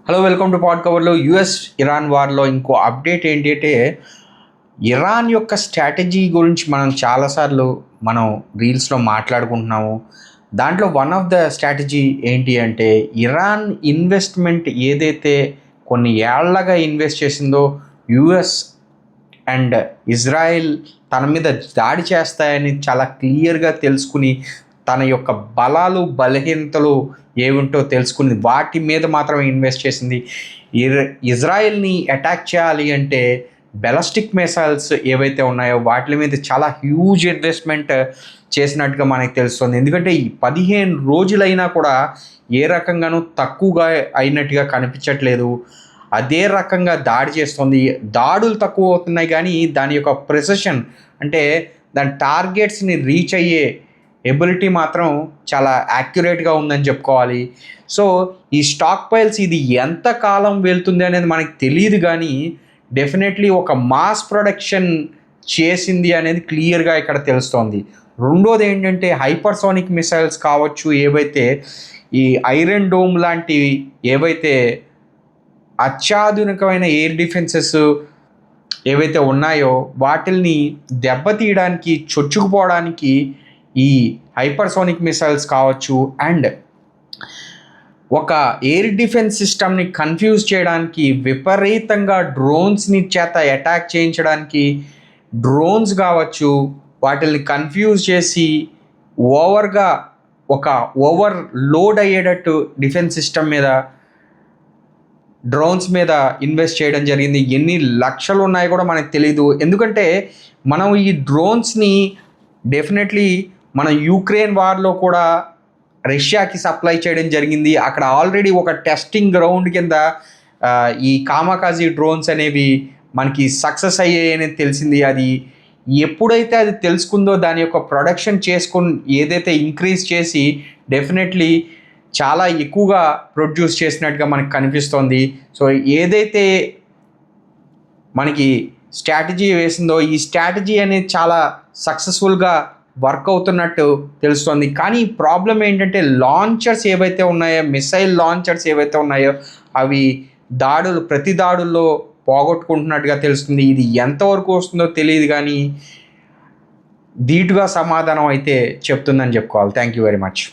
Hello, welcome to పాడ్ కవర్లో. US Iran వార్లో ఇంకో update ఏంటంటే, ఇరాన్ యొక్క స్ట్రాటజీ గురించి మనం చాలాసార్లు రీల్స్లో మాట్లాడుకుంటున్నాము. దాంట్లో వన్ ఆఫ్ ద స్ట్రాటజీ ఏంటి అంటే, ఇరాన్ ఇన్వెస్ట్మెంట్ ఏదైతే కొన్ని ఏళ్లగా ఇన్వెస్ట్ చేసిందో యుఎస్ అండ్ ఇజ్రాయెల్ తన మీద దాడి చేస్తాయని చాలా క్లియర్గా తెలుసుకుని, తన యొక్క బలాలు బలహీనతలు ఏమిటో తెలుసుకుని వాటి మీద మాత్రమే ఇన్వెస్ట్ చేసింది. ఇజ్రాయెల్ని అటాక్ చేయాలి అంటే బెలస్టిక్ మిసైల్స్ ఏవైతే ఉన్నాయో వాటి మీద చాలా హ్యూజ్ ఇన్వెస్ట్మెంట్ చేసినట్టుగా మనకు తెలుస్తుంది. ఎందుకంటే ఈ 15 రోజులైనా కూడా ఏ రకంగానూ తక్కువగా అయినట్టుగా కనిపించట్లేదు. అదే రకంగా దాడి చేస్తుంది. దాడులు తక్కువ అవుతున్నాయి కానీ దాని యొక్క ప్రెసిషన్, అంటే దాని టార్గెట్స్ని రీచ్ అయ్యే ఎబిలిటీ మాత్రం చాలా యాక్యురేట్గా ఉందని చెప్పుకోవాలి. సో ఈ స్టాక్ పైల్స్ ఇది ఎంత కాలం వెళ్తుంది అనేది మనకి తెలియదు, కానీ డెఫినెట్లీ ఒక మాస్ ప్రొడక్షన్ చేసింది అనేది క్లియర్గా ఇక్కడ తెలుస్తోంది. రెండోది ఏంటంటే, హైపర్సోనిక్ మిసైల్స్ కావచ్చు, ఏవైతే ఈ ఐరన్ డోమ్ లాంటివి ఏవైతే అత్యాధునికమైన ఎయిర్ డిఫెన్సెస్ ఏవైతే ఉన్నాయో వాటిల్ని దెబ్బతీయడానికి, చొచ్చుకుపోవడానికి ఈ హైపర్సోనిక్ మిసైల్స్ కావచ్చు, అండ్ ఒక ఎయిర్ డిఫెన్స్ సిస్టమ్ని కన్ఫ్యూజ్ చేయడానికి, విపరీతంగా డ్రోన్స్ని చేత అటాక్ చేయించడానికి, డ్రోన్స్ కావచ్చు వాటిని కన్ఫ్యూజ్ చేసి ఓవర్గా ఒక ఓవర్ లోడ్ అయ్యేటట్టు డిఫెన్స్ సిస్టమ్ మీద, డ్రోన్స్ మీద ఇన్వెస్ట్ చేయడం జరిగింది. ఎన్ని లక్షలు ఉన్నాయో కూడా మనకు తెలీదు. ఎందుకంటే మనం ఈ డ్రోన్స్ని డెఫినెట్లీ మన యూక్రెయిన్ వార్లో కూడా రష్యాకి సప్లై చేయడం జరిగింది. అక్కడ ఆల్రెడీ ఒక టెస్టింగ్ గ్రౌండ్ కింద ఈ కామాకాజీ డ్రోన్స్ అనేవి మనకి సక్సెస్ అయ్యాయని తెలిసింది. అది ఎప్పుడైతే అది తెలుసుకుందో దాని యొక్క ప్రొడక్షన్ చేసుకుని ఏదైతే ఇంక్రీజ్ చేసి డెఫినెట్లీ చాలా ఎక్కువగా ప్రొడ్యూస్ చేసినట్టుగా మనకు కనిపిస్తోంది. సో ఏదైతే మనకి స్ట్రాటజీ వేసిందో ఈ స్ట్రాటజీ అనేది చాలా సక్సెస్ఫుల్గా వర్క్ అవుతున్నట్టు తెలుస్తుంది. కానీ ప్రాబ్లం ఏంటంటే, లాంచర్స్ ఏవైతే ఉన్నాయో, మిసైల్ లాంచర్స్ ఏవైతే ఉన్నాయో అవి ప్రతి దాడుల్లో పోగొట్టుకుంటున్నట్టుగా తెలుస్తుంది. ఇది ఎంతవరకు వస్తుందో తెలియదు, కానీ ధీటుగా సమాధానం అయితే చెప్తుందని చెప్పుకోవాలి. Thank you very much.